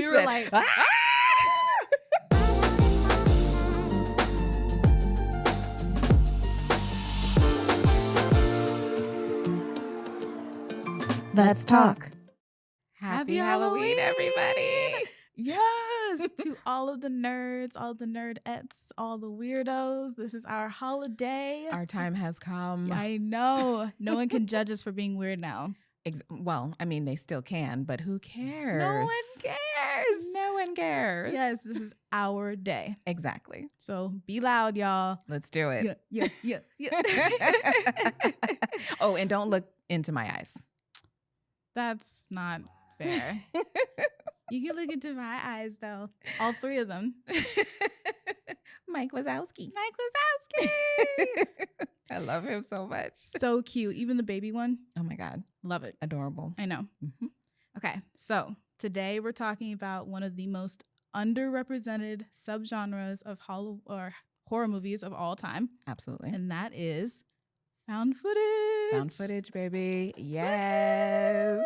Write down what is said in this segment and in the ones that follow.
we were like, ah! Let's talk. Happy Halloween, everybody. Yes, to all of the nerds, all the nerdettes, all the weirdos. This is our holiday. Our time has come. I know. No one can judge us for being weird now. Well, I mean, they still can, but who cares? No one cares. No one cares. Yes, this is our day. Exactly. So be loud, y'all. Let's do it. Yeah. Oh, and don't look into my eyes. That's not fair. You can look into my eyes, though. All three of them. Mike Wazowski. I love him so much. So cute. Even the baby one. Oh, my God. Love it. Adorable. I know. Mm-hmm. Okay, so today we're talking about one of the most underrepresented subgenres of horror movies of all time. Absolutely. And that is found footage. Found footage, baby. Yes.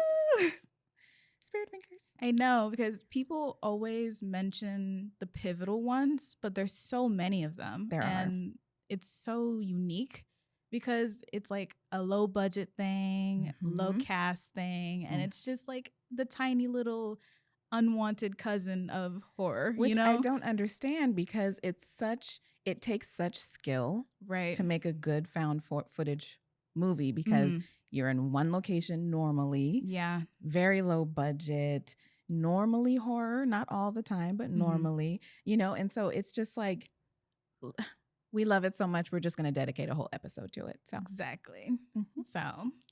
Spirit fingers. I know, because people always mention the pivotal ones, but there's so many of them. There are. And it's so unique because it's like a low budget thing, low cast thing, and it's just like the tiny little unwanted cousin of horror. Which you know? I don't understand because it takes such skill to make a good found footage movie because you're in one location normally. Yeah. Very low budget, normally horror, not all the time, but normally, and so it's just like, we love it so much. We're just going to dedicate a whole episode to it. So exactly. So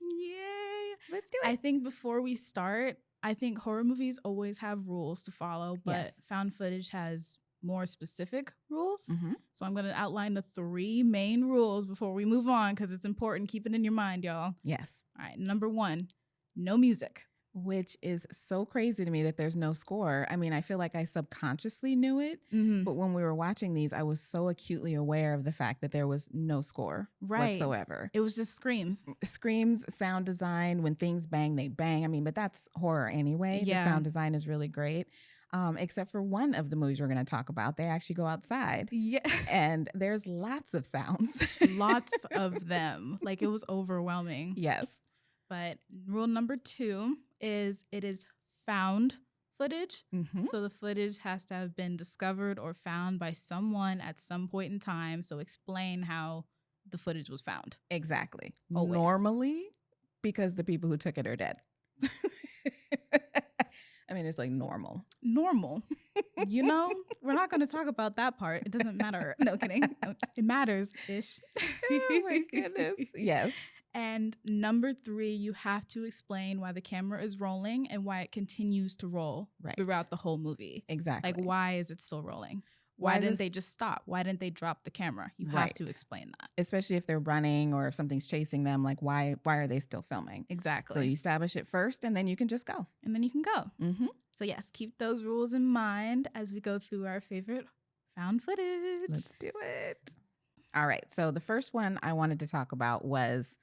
yay. Let's do it. I think before we start, I think horror movies always have rules to follow, but found footage has more specific rules. So I'm going to outline the 3 main rules before we move on because it's important. Keep it in your mind, y'all. Yes. All right. Number 1, no music. Which is so crazy to me that there's no score. I mean, I feel like I subconsciously knew it, but when we were watching these, I was so acutely aware of the fact that there was no score whatsoever. It was just screams. Screams, sound design, when things bang, they bang. I mean, but that's horror anyway. Yeah. The sound design is really great. Except for one of the movies we're going to talk about. They actually go outside. Yeah. And there's lots of sounds. Lots of them. Like, it was overwhelming. Yes. But rule number 2 is it is found footage. So the footage has to have been discovered or found by someone at some point in time. So explain how the footage was found. Exactly. Always. Normally, because the people who took it are dead. I mean, it's like normal. Normal. We're not going to talk about that part. It doesn't matter. No, kidding. It matters-ish. Oh, my goodness. Yes. And number 3, you have to explain why the camera is rolling and why it continues to roll throughout the whole movie. Exactly. Like, why is it still rolling? Why didn't they just stop? Why didn't they drop the camera? You have to explain that. Especially if they're running or if something's chasing them, like why are they still filming? Exactly. So you establish it first and then you can just go. So yes, keep those rules in mind as we go through our favorite found footage. Let's do it. All right. So the first one I wanted to talk about was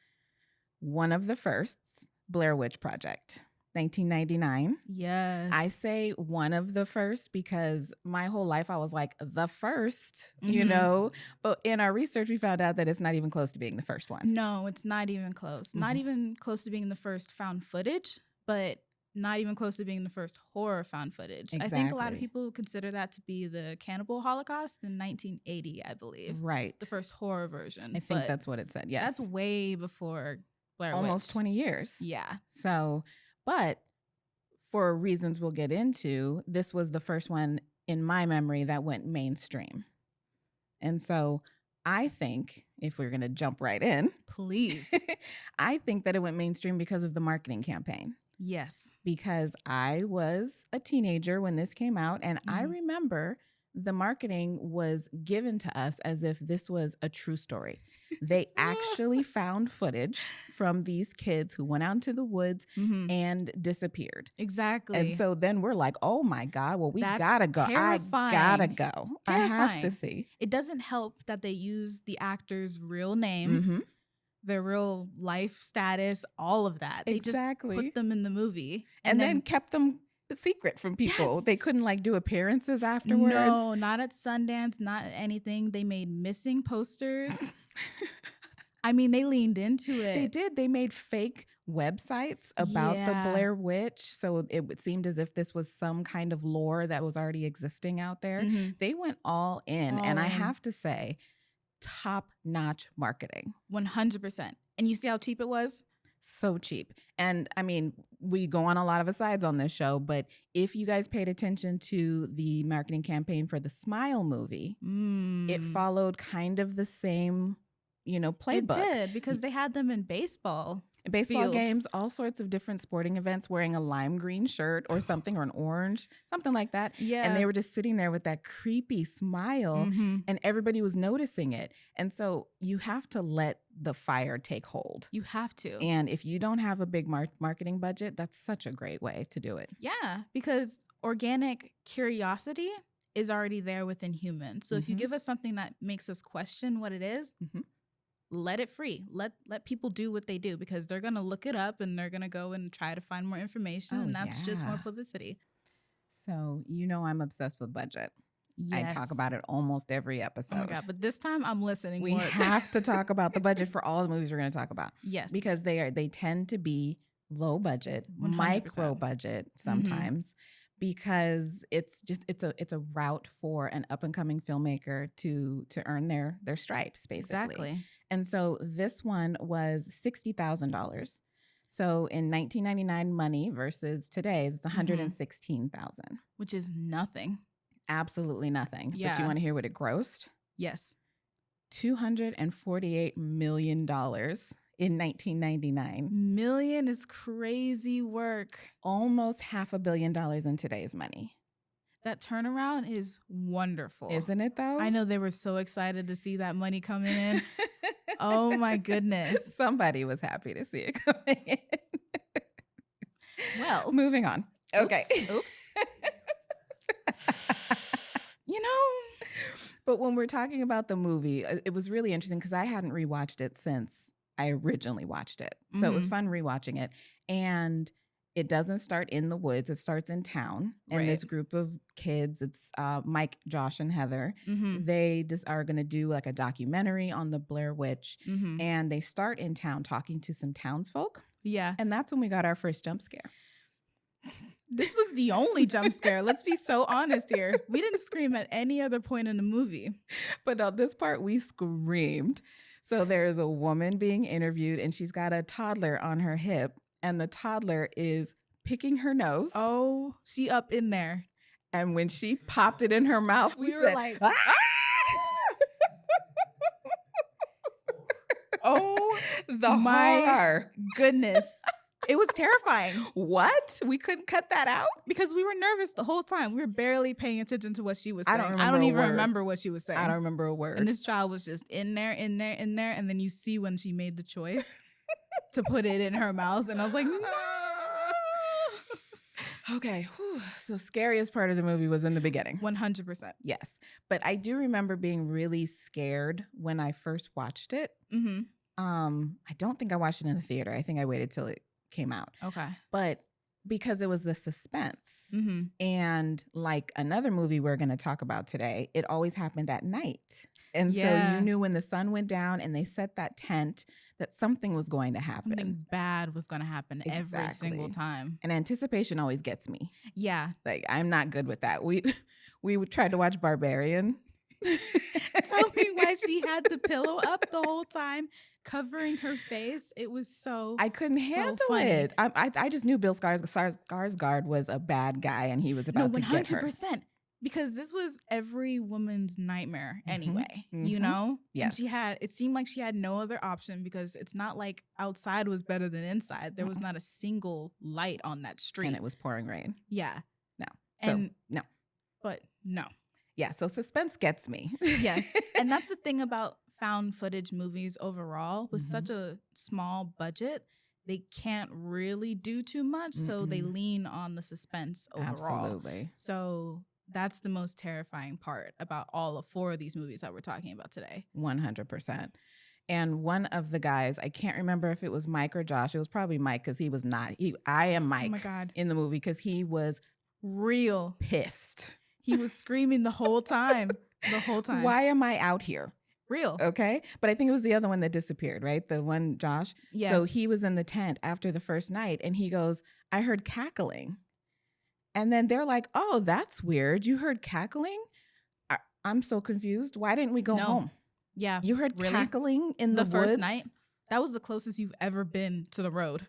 one of the firsts, Blair Witch Project. 1999. Yes. I say one of the first because my whole life I was like the first, but in our research we found out that it's not even close to being the first one. No, it's not even close. Not even close to being the first found footage, but not even close to being the first horror found footage. Exactly. I think a lot of people consider that to be the Cannibal Holocaust in 1980, I believe. Right. The first horror version. I think that's what it said. Yes. That's way before Blair Witch. Almost 20 years. Yeah. So, but for reasons we'll get into, this was the first one in my memory that went mainstream. And so I think, if we're going to jump right in. Please. I think that it went mainstream because of the marketing campaign. Yes. Because I was a teenager when this came out, and I remember the marketing was given to us as if this was a true story. They actually found footage from these kids who went out into the woods and disappeared. Exactly. And so then we're like, oh my God, well, That's gotta go. Terrifying. I gotta go. Terrifying. I have to see. It doesn't help that they use the actors' real names, their real life status, all of that. They just put them in the movie. And then kept them secret from people. Yes. They couldn't like do appearances afterwards. No, not at Sundance, not at anything. They made missing posters. I mean, they leaned into it. They did. They made fake websites about the Blair Witch. So it seemed as if this was some kind of lore that was already existing out there. Mm-hmm. They went all in. And I have to say, top-notch marketing. 100%. And you see how cheap it was? So cheap. And I mean, we go on a lot of asides on this show, but if you guys paid attention to the marketing campaign for the Smile movie, it followed kind of the same, playbook. It did, because they had them in baseball fields. Games, all sorts of different sporting events, wearing a lime green shirt or something, or an orange, something like that. Yeah. And they were just sitting there with that creepy smile, and everybody was noticing it. And so you have to let the fire take hold. You have to. And if you don't have a big marketing budget, that's such a great way to do it. Yeah, because organic curiosity is already there within humans. So if you give us something that makes us question what it is, let it free. Let people do what they do, because they're going to look it up and they're going to go and try to find more information. And that's just more publicity. So, I'm obsessed with budget. Yes. I talk about it almost every episode. Oh my God. But this time I'm listening. We have to talk about the budget for all the movies we're going to talk about. Yes. Because they tend to be low budget, 100%. micro budget sometimes. Because it's a route for an up and coming filmmaker to earn their stripes, basically. Exactly. And so this one was $60,000. So in 1999 money versus today's, it's $116,000, which is nothing. Absolutely nothing. Yeah. But you want to hear what it grossed? Yes. $248 million in 1999. Million is crazy work. Almost $500 million in today's money. That turnaround is wonderful. Isn't it though? I know they were so excited to see that money coming in. Oh my goodness. Somebody was happy to see it coming in. Well, moving on. Okay. Oops. But when we're talking about the movie, it was really interesting because I hadn't rewatched it since I originally watched it. So it was fun rewatching it. And it doesn't start in the woods. It starts in town. And this group of kids, it's Mike, Josh, and Heather. They just are going to do like a documentary on the Blair Witch. And they start in town talking to some townsfolk. Yeah. And that's when we got our first jump scare. This was the only jump scare. Let's be so honest here. We didn't scream at any other point in the movie. But on this part, we screamed. So there's a woman being interviewed and she's got a toddler on her hip. And the toddler is picking her nose. Oh, she up in there. And when she popped it in her mouth, we were said, like, ah! Oh, my horror. Goodness. It was terrifying. What? We couldn't cut that out? Because we were nervous the whole time. We were barely paying attention to what she was saying. I don't even remember what she was saying. I don't remember a word. And this child was just in there. And then you see when she made the choice to put it in her mouth. And I was like, no. Okay. Whew. So scariest part of the movie was in the beginning. 100%. Yes. But I do remember being really scared when I first watched it. I don't think I watched it in the theater. I think I waited till it came out. Okay. But because it was the suspense. And like another movie we're going to talk about today, it always happened at night. And so you knew when the sun went down and they set that tent that something was going to happen. Something bad was going to happen every single time. And anticipation always gets me. Yeah. Like I'm not good with that. We tried to watch Barbarian. Tell me why she had the pillow up the whole time, covering her face. It was so I couldn't handle it. I just knew Bill Skarsgård was a bad guy and he was about to get her. 100%. Because this was every woman's nightmare anyway, you know? Yes. And it seemed like she had no other option because it's not like outside was better than inside. There was not a single light on that street. And it was pouring rain. Yeah. No. So, no. But no. Yeah, so suspense gets me. Yes. And that's the thing about found footage movies overall. With such a small budget, they can't really do too much. So they lean on the suspense overall. Absolutely. So that's the most terrifying part about all of 4 of these movies that we're talking about today. 100%. And one of the guys, I can't remember if it was Mike or Josh. It was probably Mike because he was not. I am Mike Oh my God. in the movie because he was Real. Pissed. He was screaming the whole time. The whole time. Why am I out here? Real. Okay. But I think it was the other one that disappeared, right? The one, Josh. Yes. So he was in the tent after the first night and he goes, I heard cackling. And then they're like, oh, that's weird. You heard cackling? I'm so confused. Why didn't we go home? Yeah. You heard cackling in the first woods? night? That was the closest you've ever been to the road.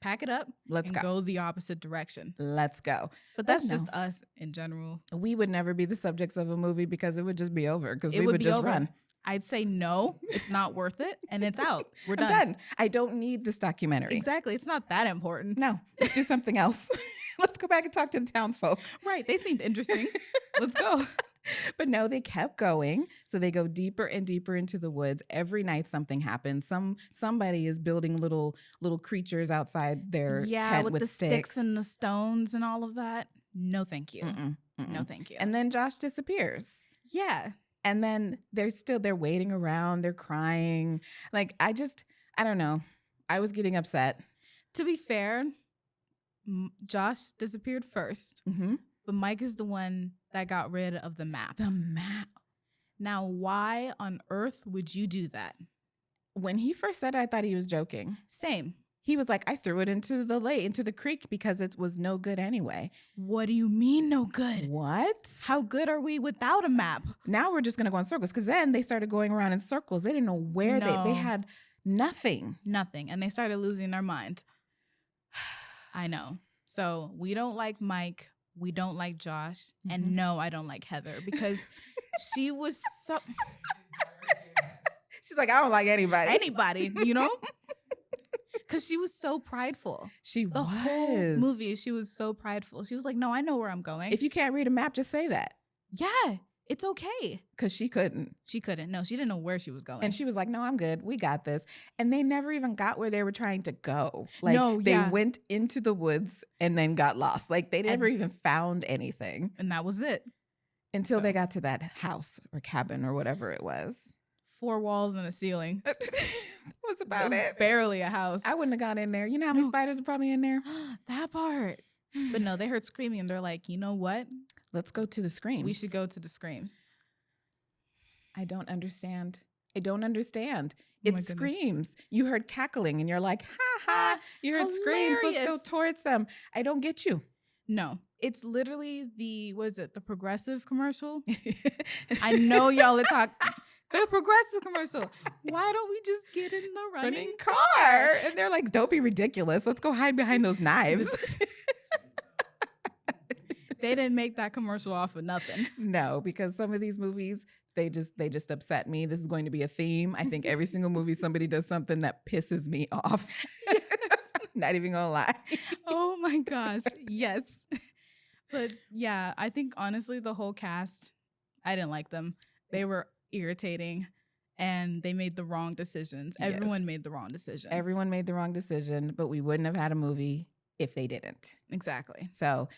Pack it up. Let's go the opposite direction. Let's go. But that's just us in general. We would never be the subjects of a movie because it would just be over because we would just run. I'd say no, it's not worth it, and it's out. We're done. I'm done. I don't need this documentary. Exactly. It's not that important. No, let's do something else. Let's go back and talk to the townsfolk. Right. They seemed interesting. Let's go. But no, they kept going. So they go deeper and deeper into the woods. Every night something happens. Somebody is building little creatures outside their tent with the sticks and the stones and all of that. No, thank you. No, thank you. And then Josh disappears. Yeah. And then they're waiting around. They're crying. Like, I don't know. I was getting upset. To be fair, Josh disappeared first. Mm-hmm. But Mike is the one that got rid of the map. The map. Now, why on earth would you do that? When he first said it, I thought he was joking. Same. He was like, I threw it into the lake, into the creek because it was no good anyway. What do you mean no good? What? How good are we without a map? Now we're just going to go in circles because then they started going around in circles. They didn't know where they had nothing. Nothing. And they started losing their mind. I know. So we don't like Mike. We don't like Josh. Mm-hmm. And no, I don't like Heather because she was so... She's like, I don't like anybody. Anybody, you know? Because she was so prideful. The whole movie, she was so prideful. She was like, no, I know where I'm going. If you can't read a map, just say that. Yeah, it's okay. Because she couldn't. She couldn't. No, she didn't know where she was going. And she was like, no, I'm good. We got this. And they never even got where they were trying to go. Like, they went into the woods and then got lost. Like, they never even found anything. And that was it. Until they got to that house or cabin or whatever it was. 4 walls and a ceiling. That was about it. Barely a house. I wouldn't have gone in there. You know how many spiders are probably in there? That part. But no, they heard screaming and they're like, you know what? Let's go to the screams. We should go to the screams. I don't understand. It screams. You heard cackling and you're like, ha ha. You heard screams. Let's go towards them. I don't get you. No, it's literally the progressive commercial? I know y'all are talking. The progressive commercial. Why don't we just get in the running car? And they're like, don't be ridiculous. Let's go hide behind those knives. They didn't make that commercial off of nothing. No, because some of these movies, they just upset me. This is going to be a theme. I think every single movie somebody does something that pisses me off. Not even gonna lie. Oh my gosh. Yes. But yeah, I think honestly the whole cast, I didn't like them. They were irritating and they made the wrong decisions. Everyone made the wrong decision. Everyone made the wrong decision, but we wouldn't have had a movie if they didn't. Exactly. So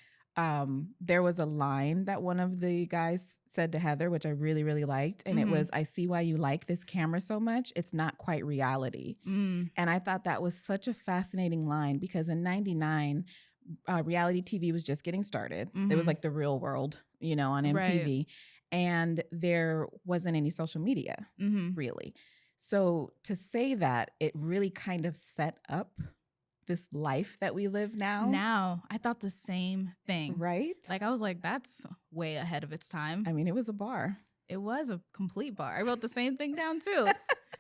there was a line that one of the guys said to Heather, which I really, really liked. And it was, I see why you like this camera so much. It's not quite reality. And I thought that was such a fascinating line because in 99, reality TV was just getting started. It was like The Real World, on MTV. Right. And there wasn't any social media, really. So to say that, it really kind of set up this life that we live now. Now, I thought the same thing. Right? Like, I was like, that's way ahead of its time. I mean, it was a bar. It was a complete bar. I wrote the same thing down, too.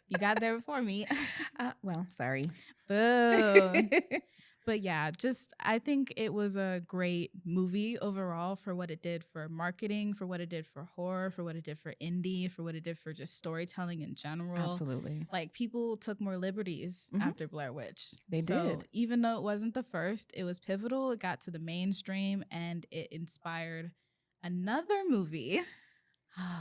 You got there before me. Well, sorry. Boo. But yeah, I think it was a great movie overall for what it did for marketing, for what it did for horror, for what it did for indie, for what it did for just storytelling in general. Absolutely. Like, people took more liberties after Blair Witch. They did. Even though it wasn't the first, it was pivotal. It got to the mainstream and it inspired another movie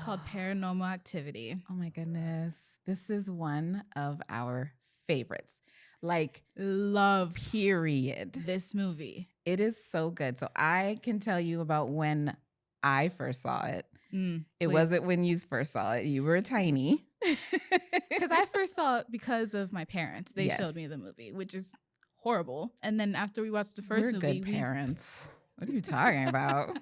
called Paranormal Activity. Oh my goodness. This is one of our favorites. Like, love, period. This movie. It is so good. So I can tell you about when I first saw it. It wasn't when you first saw it. You were tiny. Because I first saw it because of my parents. They showed me the movie, which is horrible. And then after we watched the first movie, good parents. What are you talking about?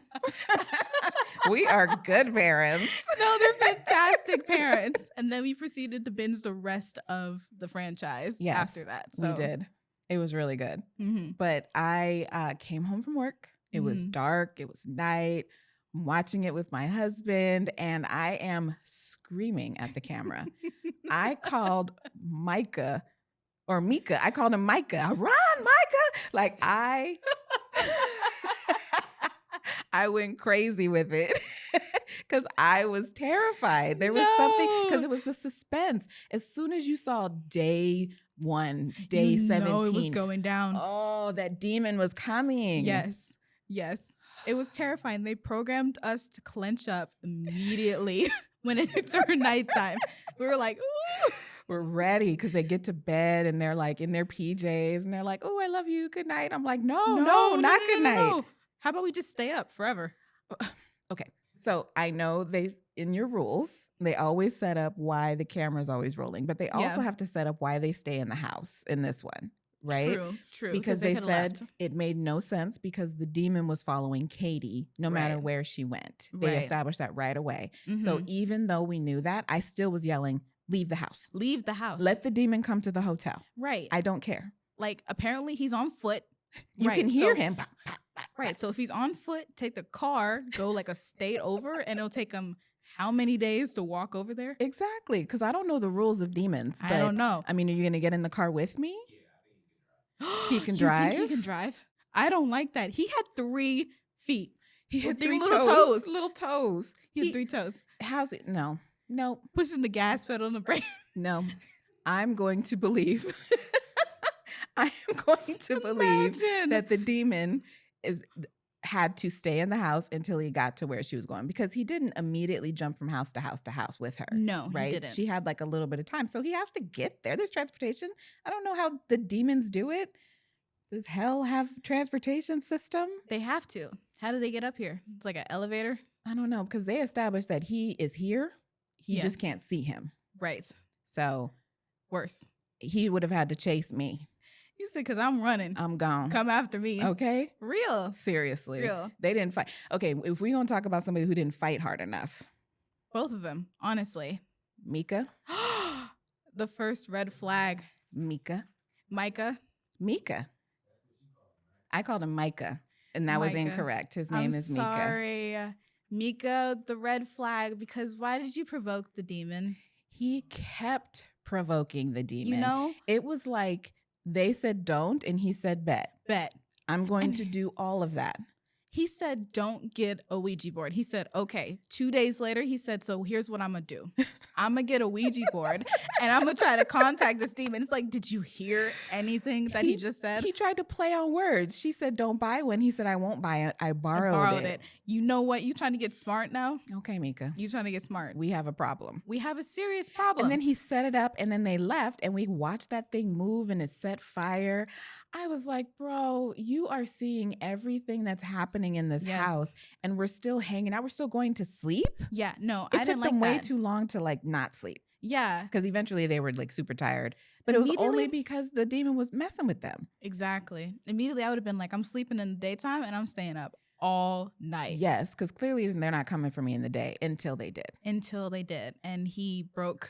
We are good parents. No, they're fantastic parents. And then we proceeded to binge the rest of the franchise after that. So we did. It was really good. Mm-hmm. But I came home from work. It was dark. It was night. I'm watching it with my husband, and I am screaming at the camera. I called Micah. Or Mika. I called him Micah. Run, Micah. Like I went crazy with it because I was terrified. There was something, because it was the suspense. As soon as you saw day 1, day 17. It was going down. Oh, that demon was coming. Yes. It was terrifying. They programmed us to clench up immediately when it turned nighttime. We were like, ooh. We're ready because they get to bed and they're like in their PJs and they're like, oh, I love you. Good night. I'm like, no, not good night. No. How about we just stay up forever? Okay. So I know in your rules, they always set up why the camera's always rolling, but they also have to set up why they stay in the house in this one. Right? True. Because they said it made no sense because the demon was following Katie no matter where she went. They established that right away. Mm-hmm. So even though we knew that, I still was yelling, leave the house. Leave the house. Let the demon come to the hotel. Right. I don't care. Like, apparently he's on foot. You can hear him. Right. So if he's on foot, take the car, go like a state over, and it'll take him how many days to walk over there? Exactly. Because I don't know the rules of demons. But, I don't know. I mean, are you going to get in the car with me? He can drive. You think he can drive? I don't like that. He had 3 feet. He had 3 little toes. Little toes. He had 3 toes. How's it? No. Pushing the gas pedal on the brake. No. I'm going to believe. I am going to believe that the demon had to stay in the house until he got to where she was going, because he didn't immediately jump from house to house to house with her. No, right? He didn't. She had like a little bit of time. So he has to get there. There's transportation. I don't know how the demons do it. Does hell have a transportation system? They have to. How do they get up here? It's like an elevator? I don't know, because they established that he is here. He just can't see him. Right. So worse. He would have had to chase me. You said, because I'm running. I'm gone. Come after me. Okay? Real. Seriously. Real. They didn't fight. Okay, if we're going to talk about somebody who didn't fight hard enough. Both of them, honestly. Mika. The first red flag. Micah. Mika. I called him Micah, and that was incorrect. His name is Mika. Sorry. Mika, the red flag, because why did you provoke the demon? He kept provoking the demon. You know? It was like they said don't, and he said bet. I'm going to do all of that. He said, don't get a Ouija board. He said, okay. 2 days later, he said, so here's what I'm going to do. I'm going to get a Ouija board and I'm going to try to contact this demon. It's like, did you hear anything that he just said? He tried to play on words. She said, don't buy one. He said, I won't buy it. I borrowed it. You know what? You trying to get smart now? Okay, Mika. You trying to get smart. We have a problem. We have a serious problem. And then he set it up and then they left and we watched that thing move and it set fire. I was like, bro, you are seeing everything that's happening in this house and we're still hanging out. We're still going to sleep. Yeah, no, I didn't like that. It took them way too long to like not sleep. Yeah. Because eventually they were like super tired. But it was only because the demon was messing with them. Exactly. Immediately I would have been like, I'm sleeping in the daytime and I'm staying up all night. Yes, because clearly they're not coming for me in the day until they did. And he broke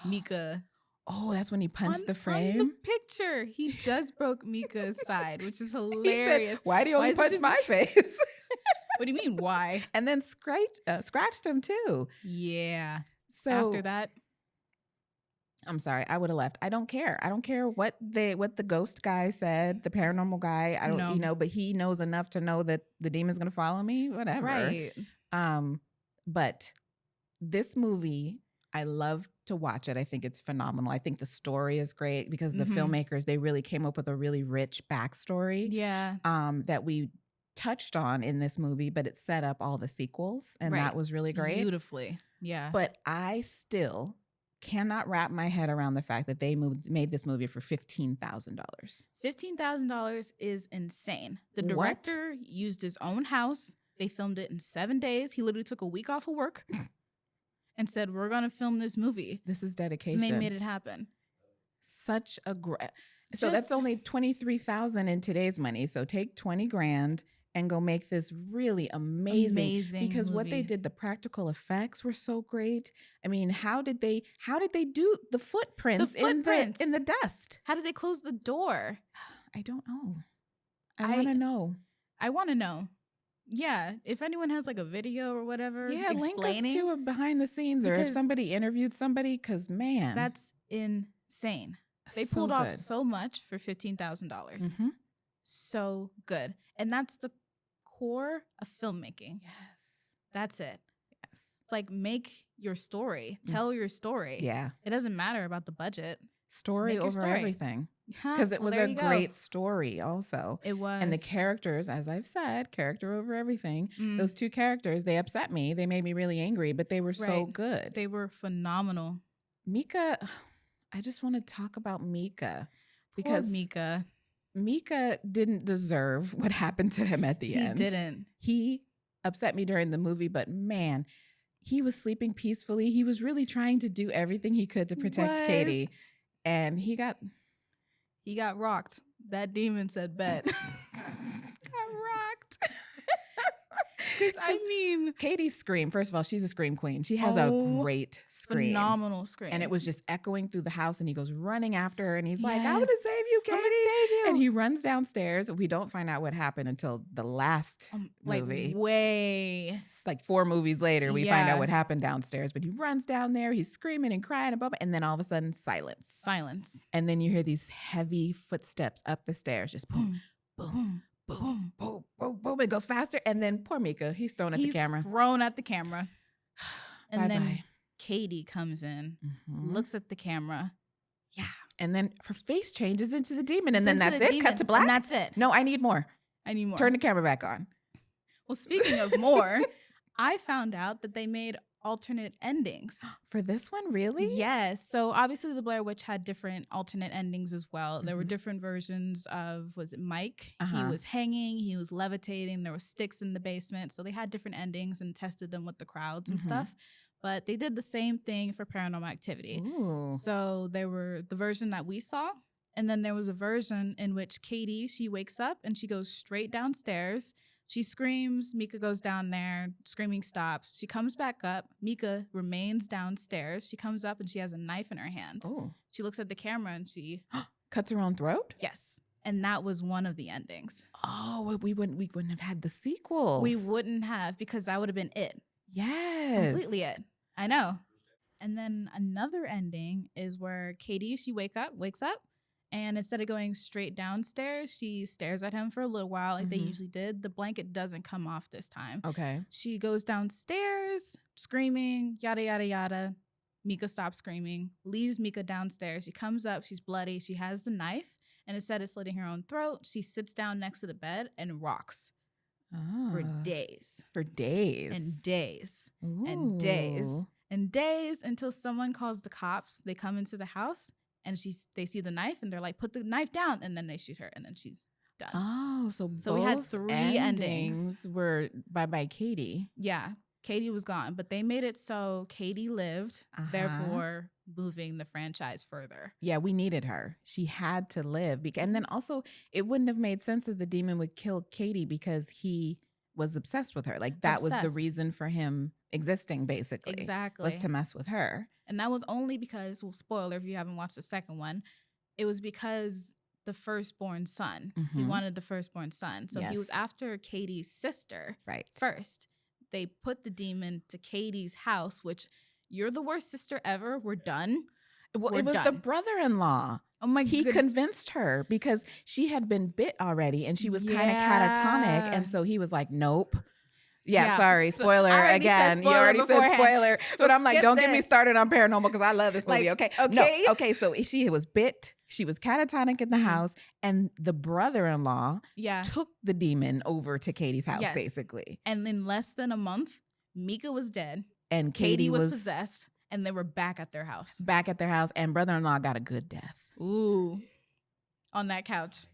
Mika. Oh, that's when he punched the frame? On the picture. He just broke Mika's side, which is hilarious. Said, why do you only punch my face? What do you mean, why? And then scratched him too. Yeah. So after that, I'm sorry, I would have left. I don't care. I don't care what the ghost guy said, the paranormal guy. I don't, but he knows enough to know that the demon's going to follow me, whatever. Right. But this movie, I love to watch it. I think it's phenomenal. I think the story is great because the filmmakers, they really came up with a really rich backstory. Yeah. That we touched on in this movie, but it set up all the sequels and that was really great. Beautifully. Yeah. But I still cannot wrap my head around the fact that they made this movie for $15,000. $15,000 is insane. The director used his own house. They filmed it in 7 days. He literally took a week off of work and said, we're going to film this movie. This is dedication. And they made it happen. So that's only $23,000 in today's money. So take $20,000 and go make this really amazing because what they movie. did, the practical effects were so great. I mean, how did they do the footprints, in the dust? How did they close the door? I don't know. I want to know. I want to know. Yeah, if anyone has like a video or whatever, yeah, link us to a behind the scenes, or if somebody interviewed somebody, because man, that's insane. They so pulled off good. so much for $15,000. Mhm. So good, and that's the core of filmmaking. Yes, That's it. yes. It's like make your story, tell your story. Yeah, it doesn't matter about the budget. story Make your over story. everything. Because it was a great story also. It was. And the characters, as I've said, character over everything. Mm. Those two characters, they upset me. They made me really angry, but they were so good. They were phenomenal. Mika, I just want to talk about Mika. Because Poor Mika didn't deserve what happened to him at the end. He didn't. He upset me during the movie, but man, he was sleeping peacefully. He was really trying to do everything he could to protect Katie. And he got rocked. That demon said bet. got rocked. I mean, Katie's scream, first of all, she's a scream queen. She has a great scream. Phenomenal scream. And it was just echoing through the house, and he goes running after her, and he's like, I'm going to save you, Katie. I'm going to save you. And he runs downstairs. We don't find out what happened until the last movie. It's like 4 movies later, we find out what happened downstairs. But he runs down there, he's screaming and crying above it, and then all of a sudden, silence. And then you hear these heavy footsteps up the stairs, just boom, boom, boom, boom, boom, boom. It goes faster. And then poor Mika, he's thrown at the camera. And then Katie comes in, looks at the camera. Yeah. And then her face changes into the demon. And then that's it. Cut to black. And that's it. No, I need more. Turn the camera back on. Well, speaking of more, I found out that they made alternate endings. For this one, really? Yes. So obviously the Blair Witch had different alternate endings as well. There were different versions of, was it Mike? He was hanging, he was levitating, there were sticks in the basement. So they had different endings and tested them with the crowds and stuff. But they did the same thing for Paranormal Activity. Ooh. So there were the version that we saw, and then there was a version in which Katie, she wakes up and she goes straight downstairs. She screams, Mika goes down there, screaming stops. She comes back up, Mika remains downstairs. She comes up and she has a knife in her hand. Oh. She looks at the camera and she cuts her own throat? Yes. And that was one of the endings. Oh, we wouldn't have had the sequels. We wouldn't have, because that would have been it. Yes. Completely it. I know. And then another ending is where Katie, she wakes up, and instead of going straight downstairs, she stares at him for a little while like they usually did. The blanket doesn't come off this time. Okay. She goes downstairs, screaming, yada, yada, yada. Mika stops screaming, leaves Mika downstairs. She comes up, she's bloody, she has the knife, and instead of slitting her own throat, she sits down next to the bed and rocks. For days. For days. And days. Ooh. And days. And days until someone calls the cops. They come into the house and they see the knife and they're like, put the knife down. And then they shoot her and then she's done. Oh, so we had 3 endings. Were bye Katie. Yeah. Katie was gone, but they made it so Katie lived, therefore moving the franchise further. Yeah, we needed her. She had to live. And then also, it wouldn't have made sense that the demon would kill Katie because he was obsessed with her. Like, that was the reason for him existing, basically. Exactly. Was to mess with her. And that was only because, well, spoiler if you haven't watched the second one, it was because the firstborn son. He wanted the firstborn son. So he was after Katie's sister first. They put the demon to Katie's house, which, you're the worst sister ever. We're done. Well, it was the brother-in-law. Oh my He goodness. convinced her because she had been bit already and she was kind of catatonic. And so he was like, nope. Yeah, sorry. Spoiler again. You already said spoiler. But I'm like, don't get me started on paranormal because I love this movie. Okay. No. Okay. So she was bit. She was catatonic in the house. And the brother-in-law took the demon over to Katie's house, basically. And in less than a month, Mika was dead. And Katie was possessed. And they were back at their house. And brother-in-law got a good death. Ooh. On that couch.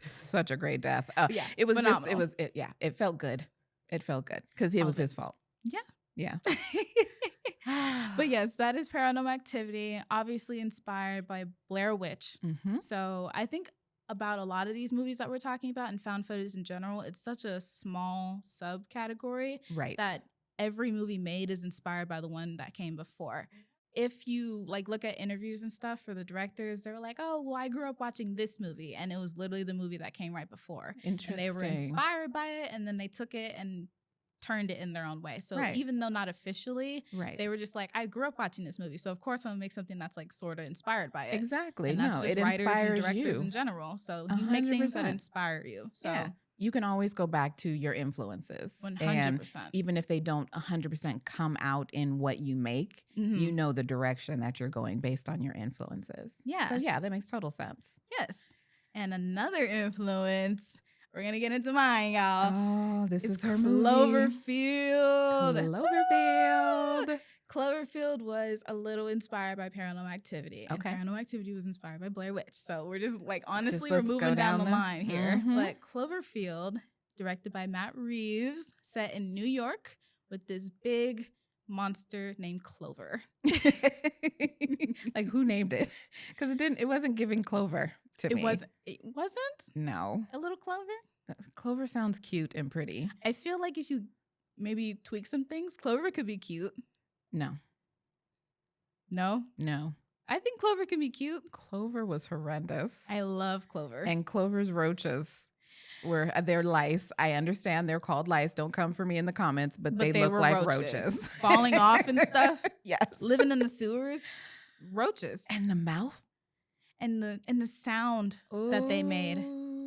Such a great death. It was phenomenal. It felt good. It felt good because it was his fault. Yeah. But yes, that is Paranormal Activity, obviously inspired by Blair Witch. So I think about a lot of these movies that we're talking about and found footage in general, it's such a small subcategory Right. that every movie made is inspired by the one that came before. If you like look at interviews and stuff for the directors, they're like, oh, well, I grew up watching this movie, and it was literally the movie that came right before. Interesting. And they were inspired by it, and then they took it and turned it in their own way. So even though not officially, they were just like, I grew up watching this movie, so of course I'm gonna make something that's like sort of inspired by it. Exactly. And that's just it writers inspires and directors you. in general. So you make things that inspire you. So you can always go back to your influences. 100%. And even if they don't 100% come out in what you make, you know the direction that you're going based on your influences. Yeah. So yeah, that makes total sense. Yes. And another influence, we're going to get into mine, y'all. Oh, this is her Cloverfield. movie. Cloverfield. Cloverfield was a little inspired by Paranormal Activity. Okay. And Paranormal Activity was inspired by Blair Witch. So we're just like, honestly, let's we're moving down the the line here. But Cloverfield, directed by Matt Reeves, set in New York with this big monster named Clover. Like, who named it? Because it wasn't giving Clover to me. It wasn't? No. A little Clover? Clover sounds cute and pretty. I feel like if you maybe tweak some things, Clover could be cute. No. No? No. I think Clover can be cute. Clover was horrendous. I love Clover. And Clover's roaches they're lice. I understand they're called lice. Don't come for me in the comments, but they look like roaches. Falling off and stuff. Yes. Living in the sewers. Roaches. And the mouth. And the sound that they made.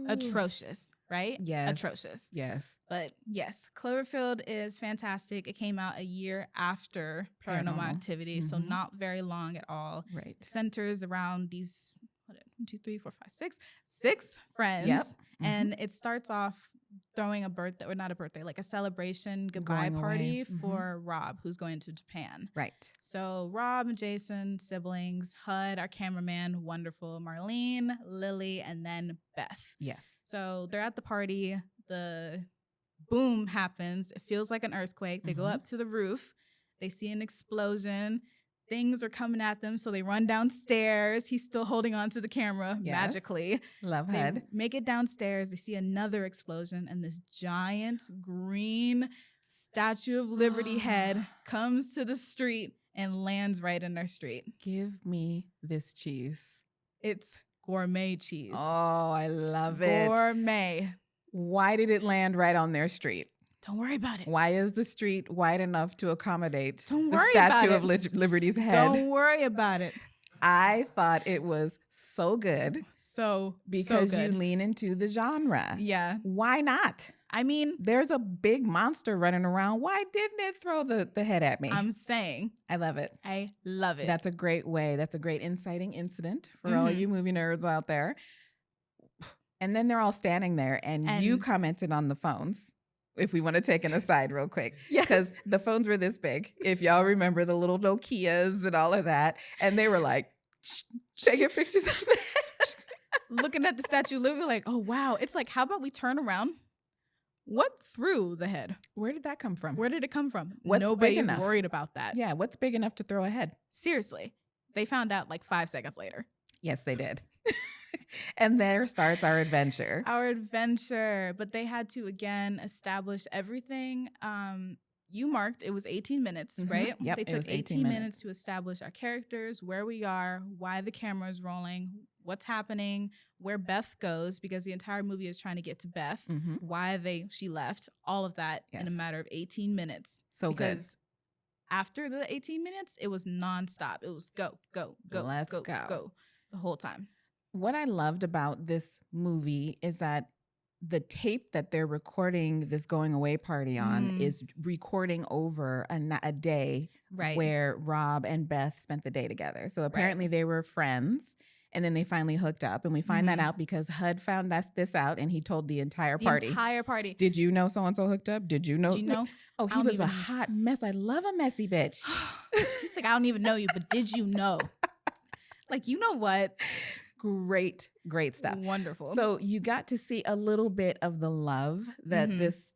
Atrocious, right? Yes. Atrocious. Yes. But yes, Cloverfield is fantastic. It came out a year after Paranormal Activity, so not very long at all. Right. It centers around these 6 friends. Yep. And it starts off throwing like a celebration goodbye party for Rob, who's going to Japan. Right. So Rob and Jason, siblings, Hud, our cameraman, wonderful, Marlene, Lily, and then Beth. Yes. So they're at the party. The boom happens. It feels like an earthquake. They go up to the roof. They see an explosion. Things are coming at them, so they run downstairs. He's still holding on to the camera magically. Love They Hud. make it downstairs. They see another explosion, and this giant green Statue of Liberty head comes to the street and lands right in their street. Give me this cheese. It's gourmet cheese. Oh, I love it. Gourmet. Why did it land right on their street? Don't worry about it. Why is the street wide enough to accommodate the Statue of Liberty's head? Don't worry about it. I thought it was so good. Because you lean into the genre. Yeah. Why not? I mean, there's a big monster running around. Why didn't it throw the head at me? I'm saying. I love it. I love it. That's a great way. That's a great inciting incident for all you movie nerds out there. And then they're all standing there and you commented on the phones. If we want to take an aside real quick. Because the phones were this big. If y'all remember the little Nokias and all of that. And they were like, taking pictures of that. Looking at the Statue of Liberty like, oh, wow. It's like, how about we turn around? What threw the head? Where did that come from? Where did it come from? Nobody's worried about that. Yeah, what's big enough to throw a head? Seriously. They found out like 5 seconds later. Yes, they did. And there starts our adventure. But they had to, again, establish everything. You marked it was 18 minutes, right? Yep, they took 18 minutes to establish our characters, where we are, why the camera is rolling, what's happening, where Beth goes, because the entire movie is trying to get to Beth, why she left, all of that in a matter of 18 minutes. Because after the 18 minutes, it was nonstop. It was go, go, go, Let's go the whole time. What I loved about this movie is that the tape that they're recording this going away party on is recording over a day where Rob and Beth spent the day together. So apparently they were friends and then they finally hooked up. And we find that out because Hud found this out and he told the entire party. Did you know so-and-so hooked up? Did you know? Did you know? Oh, he was a hot mess. I love a messy bitch. He's like, I don't even know you, but did you know? Like, you know what? Great stuff. Wonderful. So you got to see a little bit of the love that this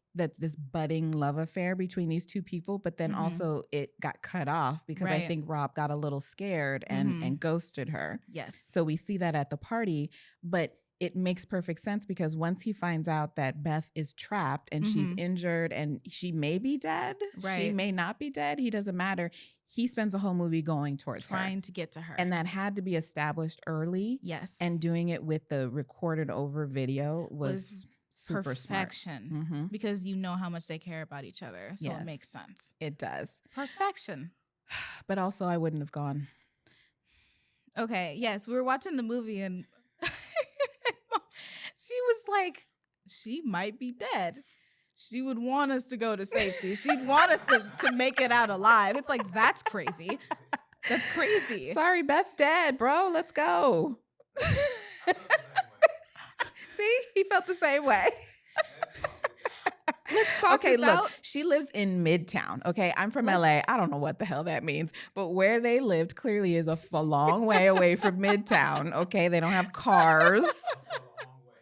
budding love affair between these two people, but then also it got cut off because I think Rob got a little scared and ghosted her. Yes. So we see that at the party, but it makes perfect sense because once he finds out that Beth is trapped and she's injured and she may be dead, she may not be dead, he doesn't matter. He spends a whole movie going towards her. Trying to get to her. And that had to be established early. Yes. And doing it with the recorded over video was super perfection. Smart. Because you know how much they care about each other. So it makes sense. It does. Perfection. But also I wouldn't have gone. Okay. Yes. We were watching the movie and she was like, she might be dead. She would want us to go to safety. She'd want us to make it out alive. It's like, that's crazy. That's crazy. Sorry, Beth's dead, bro. Let's go. See? He felt the same way. Let's talk this out. She lives in Midtown. Okay, I'm from LA. I don't know what the hell that means, but where they lived clearly is a long way away from Midtown. Okay, they don't have cars.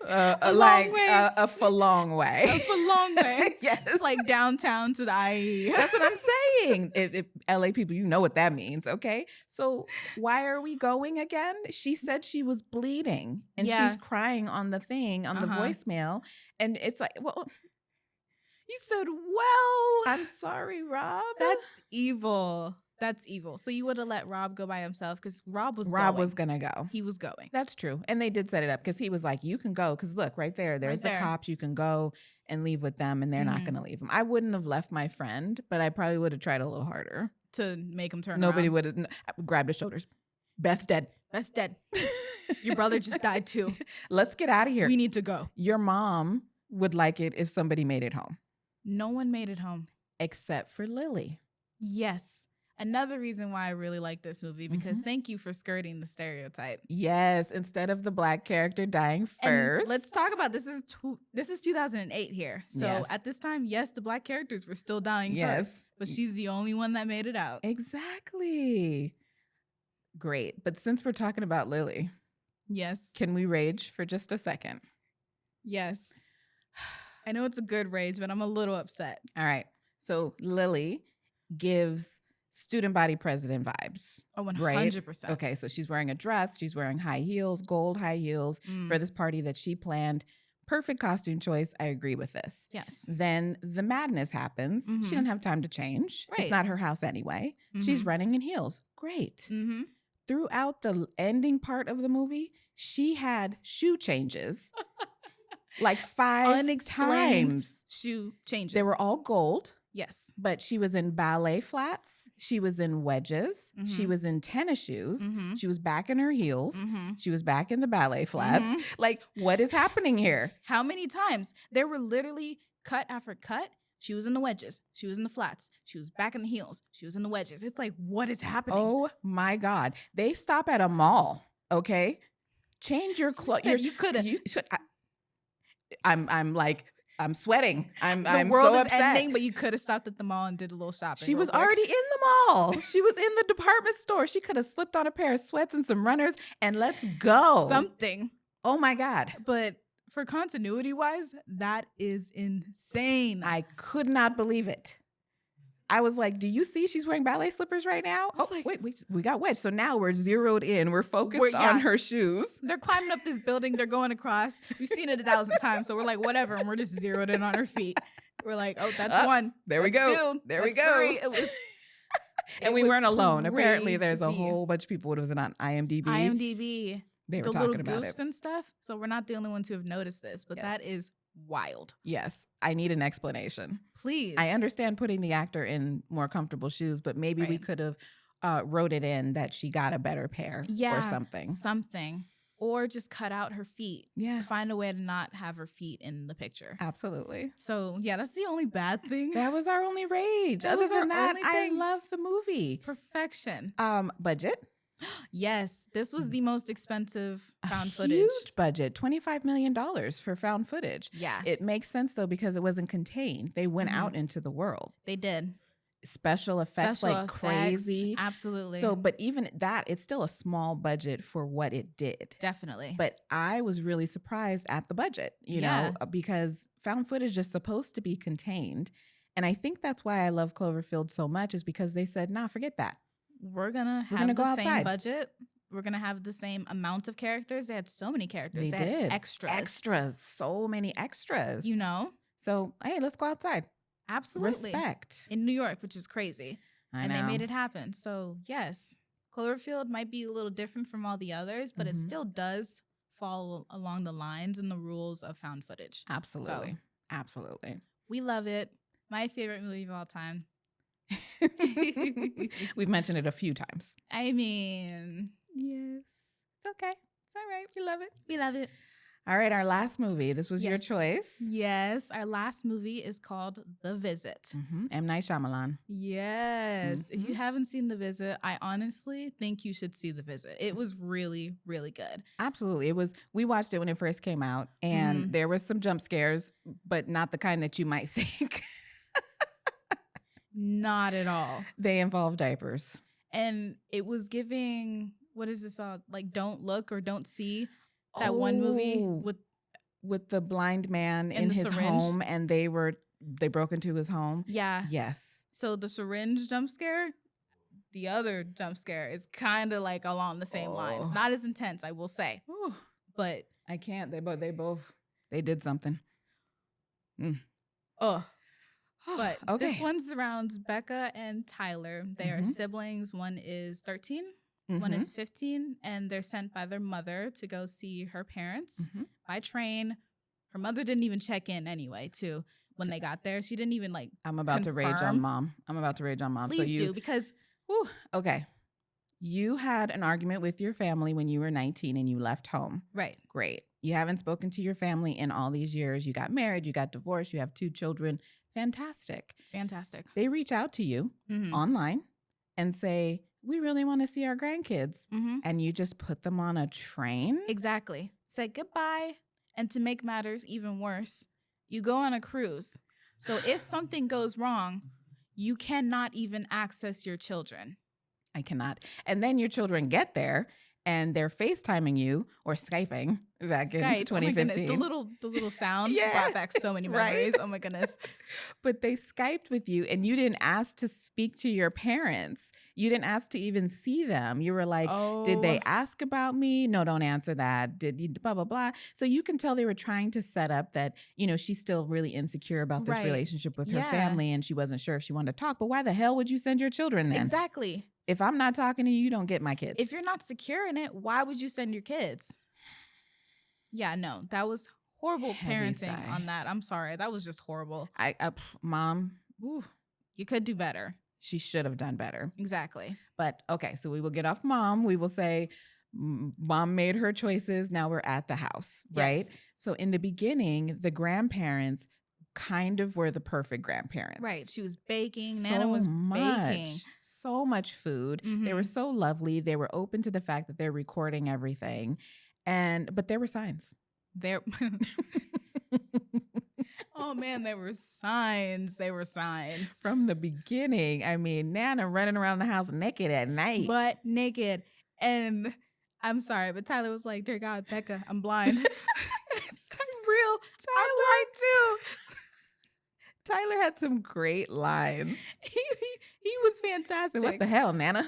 A long way. A for long way. A for long way. Yes. It's like downtown to the IE. That's what I'm saying. If LA people, you know what that means, okay? So why are we going again? She said she was bleeding and she's crying on the thing, on the voicemail. And it's like, well... You said, well... I'm sorry, Rob. That's evil. That's evil. So you would have let Rob go by himself because Rob was going to go. He was going. That's true. And they did set it up because he was like, you can go. Because look, right there. There's the cops. You can go and leave with them and they're not going to leave him. I wouldn't have left my friend, but I probably would have tried a little harder. To make him turn Nobody around. would have grabbed his shoulders. Beth's dead. Beth's dead. Your brother just died too. Let's get out of here. We need to go. Your mom would like it if somebody made it home. No one made it home. Except for Lily. Yes. Another reason why I really like this movie, because thank you for skirting the stereotype. Yes, instead of the black character dying first. And let's talk about this. This is 2008 here. So at this time, yes, the black characters were still dying first, but she's the only one that made it out. Exactly. Great. But since we're talking about Lily, yes, can we rage for just a second? Yes. I know it's a good rage, but I'm a little upset. All right. So Lily gives student body president vibes. Oh, 100%. Right? Okay, so she's wearing a dress. She's wearing high heels, gold high heels for this party that she planned. Perfect costume choice. I agree with this. Yes. Then the madness happens. She didn't have time to change. Right. It's not her house anyway. She's running in heels. Great. Throughout the ending part of the movie, she had shoe changes. Like 5 times. Shoe changes. They were all gold. Yes. But she was in ballet flats. She was in wedges. She was in tennis shoes. She was back in her heels. She was back in the ballet flats. Like, what is happening here? How many times? There were literally cut after cut. She was in the wedges. She was in the flats. She was back in the heels. She was in the wedges. It's like, what is happening? Oh, my God. They stop at a mall, okay? Change your clothes. You could have. I'm sweating. I'm the world so is upset. ending, but you could have stopped at the mall and did a little shopping. She was already in the mall. She was in the department store. She could have slipped on a pair of sweats and some runners and let's go. Something. Oh my God. But for continuity wise, that is insane. I could not believe it. I was like, do you see she's wearing ballet slippers right now? Oh, like, wait, we got wedged. So now we're zeroed in. We're focused on her shoes. They're climbing up this building. They're going across. We've seen it 1,000 times. So we're like, whatever. And we're just zeroed in on her feet. We're like, oh, that's one. There we go. There we go. Three. It was, and we weren't alone. Apparently, there's a whole bunch of people. What was it on IMDb? They were talking about it. The little goofs and stuff. So we're not the only ones who have noticed this. But that is wild. Yes. I need an explanation. Please. I understand putting the actor in more comfortable shoes, but maybe we could have wrote it in that she got a better pair or something. Something. Or just cut out her feet. Yeah. Find a way to not have her feet in the picture. Absolutely. So, yeah, that's the only bad thing. That was our only rage. Other than that, I love the movie. Perfection. Budget? Yes, this was the most expensive found footage. Huge budget, $25 million for found footage. Yeah. It makes sense, though, because it wasn't contained. They went out into the world. They did. Special effects crazy. Absolutely. So, but even that, it's still a small budget for what it did. Definitely. But I was really surprised at the budget, you know, because found footage is supposed to be contained. And I think that's why I love Cloverfield so much is because they said, nah, forget that. We're gonna have the same budget. we're going to have the same amount of characters. They had so many characters. They Had did. extras. So many extras. You know? So, hey, let's go outside. Absolutely. Respect. In New York, which is crazy. I and know. they made it happen. So, yes, Cloverfield might be a little different from all the others, but it still does follow along the lines and the rules of found footage. Absolutely. So, absolutely. We love it. My favorite movie of all time. We've mentioned it a few times. I mean, yes. It's okay. It's all right. We love it. We love it. All right, our last movie. This was your choice. Yes, our last movie is called The Visit. M. Night Shyamalan. Yes. If you haven't seen The Visit, I honestly think you should see The Visit. It was really, really good. Absolutely. It was. We watched it when it first came out, and there was some jump scares, but not the kind that you might think. Not at all. They involve diapers. And it was giving, what is this? Like Don't Look or Don't See. That one movie with the blind man in his syringe. home, and they broke into his home. Yeah. Yes. So the syringe jump scare, the other jump scare is kind of like along the same lines. Not as intense, I will say. But I can't. They did something. But this one surrounds Becca and Tyler. They are siblings. One is 13. One is 15, and they're sent by their mother to go see her parents by train. Her mother didn't even check in anyway, too, when they got there. She didn't even I'm about to rage on mom. Please do, because... okay. You had an argument with your family when you were 19 and you left home. Right. Great. You haven't spoken to your family in all these years. You got married, you got divorced, you have 2 children. Fantastic. They reach out to you online and say, we really want to see our grandkids. And you just put them on a train? Exactly. Say goodbye. And to make matters even worse, you go on a cruise. So if something goes wrong, you cannot even access your children. I cannot. And then your children get there and they're FaceTiming you or Skyping back in 2015. Oh my goodness, the little sound brought back so many memories. Right? Oh my goodness. But they Skyped with you and you didn't ask to speak to your parents. You didn't ask to even see them. You were like, did they ask about me? No, don't answer that. Did you blah, blah, blah. So you can tell they were trying to set up that, she's still really insecure about this relationship with her family and she wasn't sure if she wanted to talk. But why the hell would you send your children then? Exactly. If I'm not talking to you, you don't get my kids. If you're not secure in it, why would you send your kids? Yeah, no, that was horrible parenting on that. I'm sorry. That was just horrible. Mom, you could do better. She should have done better. Exactly. But okay, so we will get off mom. We will say mom made her choices. Now we're at the house, right? Yes. So in the beginning, the grandparents kind of were the perfect grandparents. Right. She was baking. Nana was baking. So much food. They were so lovely. They were open to the fact that they're recording everything. But there were signs. Oh man, there were signs. From the beginning. I mean, Nana running around the house naked at night. Butt naked. And I'm sorry, but Tyler was like, dear God, Becca, I'm blind. I'm real. I'm blind too. Tyler had some great lines. He was fantastic. So what the hell, Nana?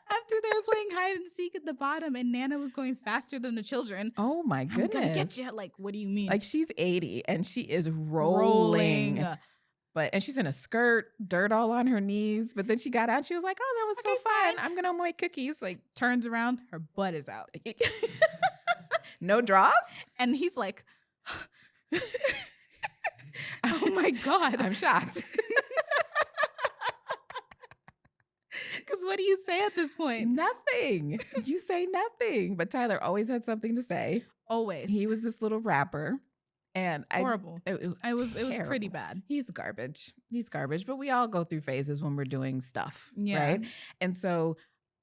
After they were playing hide and seek at the bottom and Nana was going faster than the children. Oh my goodness. I'm gonna get you. Like, what do you mean? Like she's 80 and she is rolling. And she's in a skirt, dirt all on her knees. But then she got out. She was like, oh, that was so fun. I'm going to make cookies. Like, turns around, her butt is out. No draws? And he's like, oh my God. I'm shocked. Because what do you say at this point? Nothing. You say nothing. But Tyler always had something to say. Always. He was this little rapper. And horrible. It was pretty bad. He's garbage. But we all go through phases when we're doing stuff. Yeah. Right. And so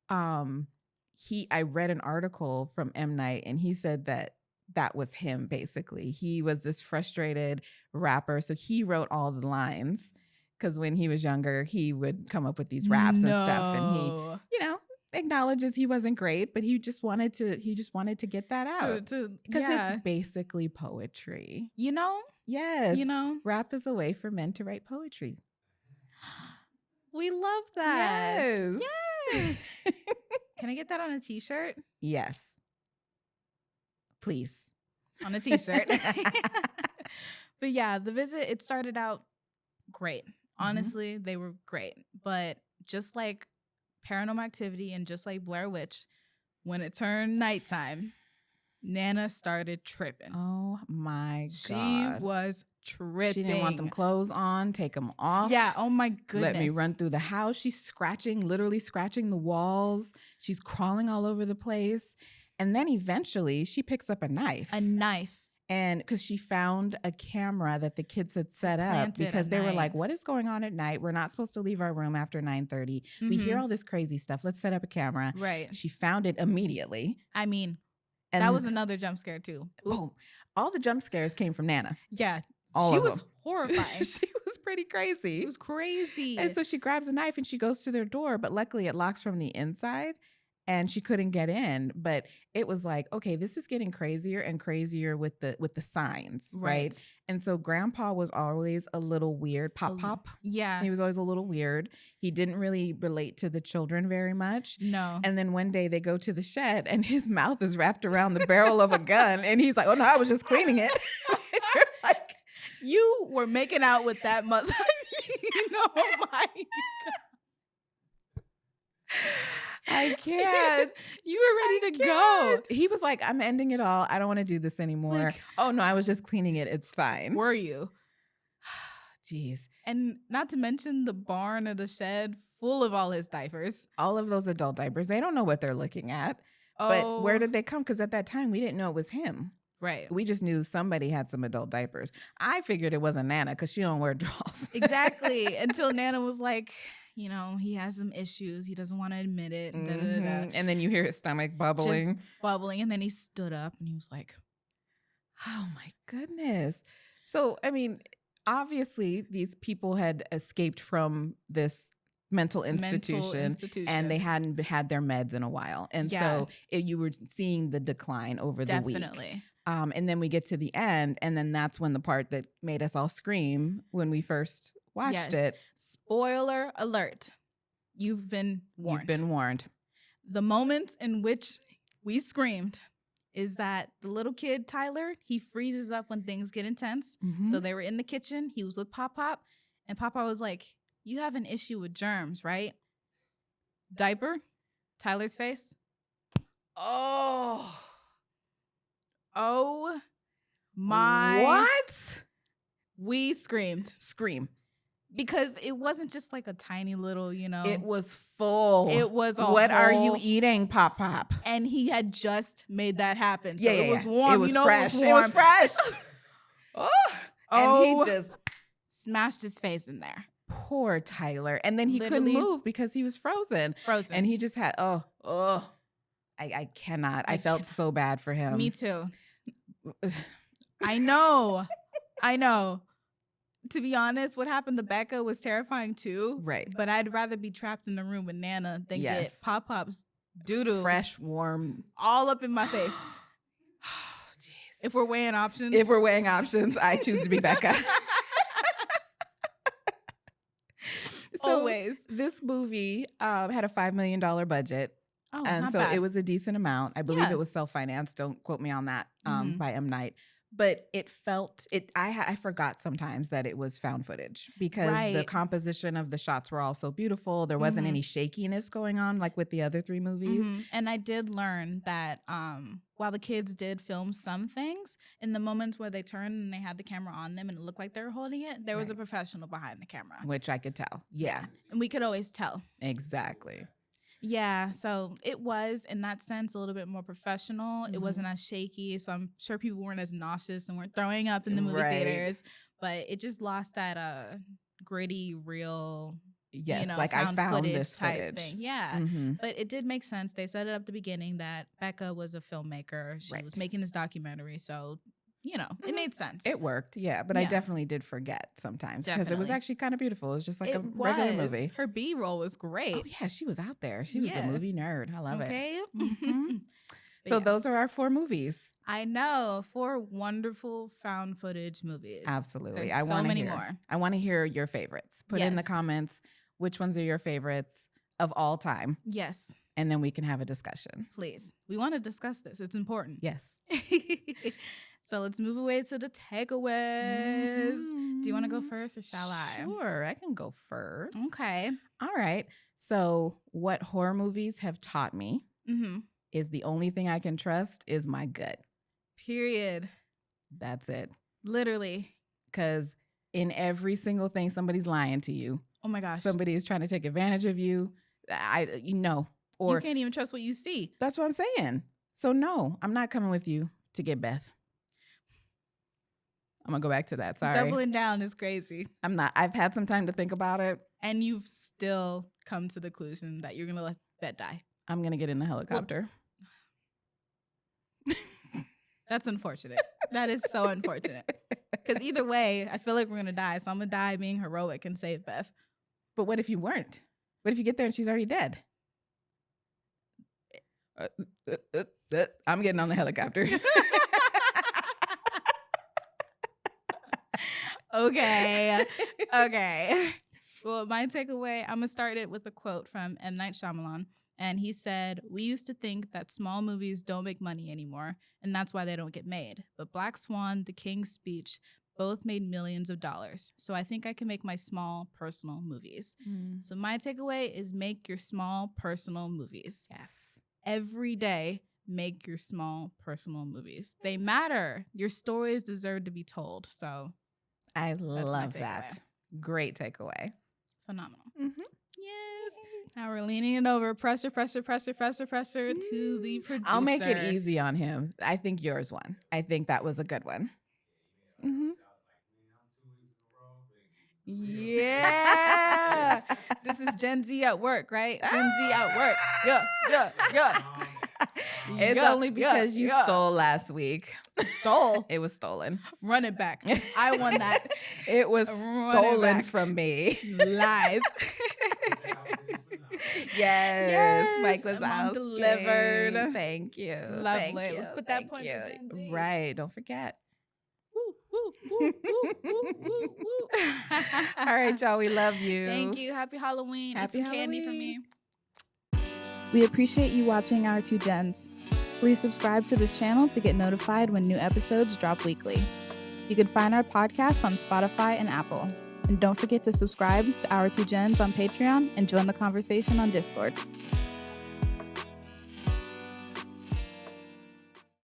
I read an article from M. Night and he said that was him basically. He was this frustrated rapper. So he wrote all the lines because when he was younger, he would come up with these raps and stuff. And he, acknowledges he wasn't great, but he just wanted to get that out because it's basically poetry. Yes. Rap is a way for men to write poetry. We love that. Yes. Can I get that on a t-shirt? Yes. Please. On a t-shirt. But yeah, the visit, it started out great. Honestly, they were great. But just like Paranormal Activity and just like Blair Witch, when it turned nighttime, Nana started tripping. Oh my God. She was tripping. She didn't want them clothes on, take them off. Yeah, oh my goodness. Let me run through the house. She's scratching, literally scratching the walls. She's crawling all over the place. And then eventually she picks up a knife. A knife. And because she found a camera that the kids had set up because they were like, what is going on at night? We're not supposed to leave our room after 9:30. We hear all this crazy stuff. Let's set up a camera. Right. She found it immediately. I mean, and that was another jump scare too. Boom. All the jump scares came from Nana. Yeah. She was horrifying. She was pretty crazy. She was crazy. And so she grabs a knife and she goes to their door, but luckily it locks from the inside and she couldn't get in. But it was like, okay, this is getting crazier and crazier with the signs, right? And so Grandpa was always a little weird. Pop. Yeah. He was always a little weird. He didn't really relate to the children very much. No. And then one day they go to the shed and his mouth is wrapped around the barrel of a gun. And he's like, oh no, I was just cleaning it. Like, you were making out with that mother. Oh my God. I can't. You were ready to go. He was like, I'm ending it all. I don't want to do this anymore. Like, oh no, I was just cleaning it. It's fine. Were you? Jeez. And not to mention the barn or the shed full of all his diapers. All of those adult diapers. They don't know what they're looking at. Oh. But where did they come? Because at that time, we didn't know it was him. Right. We just knew somebody had some adult diapers. I figured it wasn't Nana because she don't wear drawers. Exactly. Until Nana was like, you know, he has some issues. He doesn't want to admit it. And then you hear his stomach bubbling. Just bubbling. And then he stood up and he was like, oh my goodness. So, I mean, obviously these people had escaped from this mental institution and they hadn't had their meds in a while. And so you were seeing the decline over the week. Definitely. And then we get to the end, and then that's when the part that made us all scream when we first watched it. Spoiler alert. You've been warned. You've been warned. The moment in which we screamed is that the little kid, Tyler, he freezes up when things get intense. So they were in the kitchen. He was with Pop, and Pop was like, you have an issue with germs, right? Diaper, Tyler's face. Oh my. What? We screamed. Scream. Because it wasn't just like a tiny little, you know. It was full. It was what are you eating, Pop? And he had just made that happen. So it was warm. It was fresh. It was fresh. And he just smashed his face in there. Poor Tyler. And then he couldn't move because he was frozen. And he just had, I cannot. I felt so bad for him. Me too. I know. To be honest, what happened to Becca was terrifying too. Right. But I'd rather be trapped in the room with Nana than get Pop's doo-doo. Fresh, warm. All up in my face. If we're weighing options. I choose to be Becca. So always. This movie had a $5 million budget. Oh, and not so bad. it was a decent amount. I believe it was self-financed. Don't quote me on that by M. Night. But it felt I forgot sometimes that it was found footage because the composition of the shots were all so beautiful. There wasn't any shakiness going on like with the other three movies. And I did learn that while the kids did film some things, in the moments where they turned and they had the camera on them and it looked like they were holding it, there was a professional behind the camera. Which I could tell. Yeah. And we could always tell. Exactly. Yeah, so it was, in that sense, a little bit more professional. It wasn't as shaky, so I'm sure people weren't as nauseous and weren't throwing up in the movie theaters. But it just lost that gritty, real, like I found this type footage. thing. Yeah, but it did make sense. They set it up at the beginning that Becca was a filmmaker. She was making this documentary, so it made sense. It worked, but I definitely did forget sometimes because it was actually kind of beautiful. It was just like a regular movie. Her B-roll was great. Oh yeah, she was out there. She was a movie nerd. I love it. Okay. So those are our 4 movies. I know, 4 wonderful found footage movies. Absolutely. There's so many more. I want to hear your favorites. Put in the comments which ones are your favorites. of all time. Yes. And then we can have a discussion. Please. We want to discuss this. It's important. Yes. So let's move away to the takeaways. Do you want to go first or shall I? Sure, I can go first. Okay. All right. So what horror movies have taught me is the only thing I can trust is my gut. Period. That's it. Literally. Because in every single thing, somebody's lying to you. Oh my gosh. Somebody is trying to take advantage of you. Or you can't even trust what you see. That's what I'm saying. So no, I'm not coming with you to get Beth. I'm going to go back to that. Sorry. Doubling down is crazy. I'm not. I've had some time to think about it. And you've still come to the conclusion that you're going to let Beth die. I'm going to get in the helicopter. That's unfortunate. That is so unfortunate. Because either way, I feel like we're going to die. So I'm going to die being heroic and save Beth. But what if you weren't? What if you get there and she's already dead? I'm getting on the helicopter. Okay. Well, my takeaway, I'm going to start it with a quote from M. Night Shyamalan. And he said, "We used to think that small movies don't make money anymore, and that's why they don't get made. But Black Swan, The King's Speech, both made millions of dollars. So I think I can make my small personal movies." So my takeaway is make your small personal movies. Yes. Every day, make your small personal movies. They matter. Your stories deserve to be told. So I love that. Great takeaway. Phenomenal. Yes. Now we're leaning it over. Pressure to the producer. I'll make it easy on him. I think yours won. I think that was a good one. Yeah. This is Gen Z at work, right? Gen Z at work. Yeah. It's only because you stole last week. Stole? It was stolen. Run it back. I won that. It was stolen from me. Lies. Yes. Mike was out. Delivered. Thank you. Lovely. Thank you. Let's put that point. Right. Don't forget. Woo. All right, y'all. We love you. Thank you. Happy Halloween. Happy Eat some candy from me. We appreciate you watching Our Two Gens. Please subscribe to this channel to get notified when new episodes drop weekly. You can find our podcast on Spotify and Apple. And don't forget to subscribe to Our Two Gens on Patreon and join the conversation on Discord.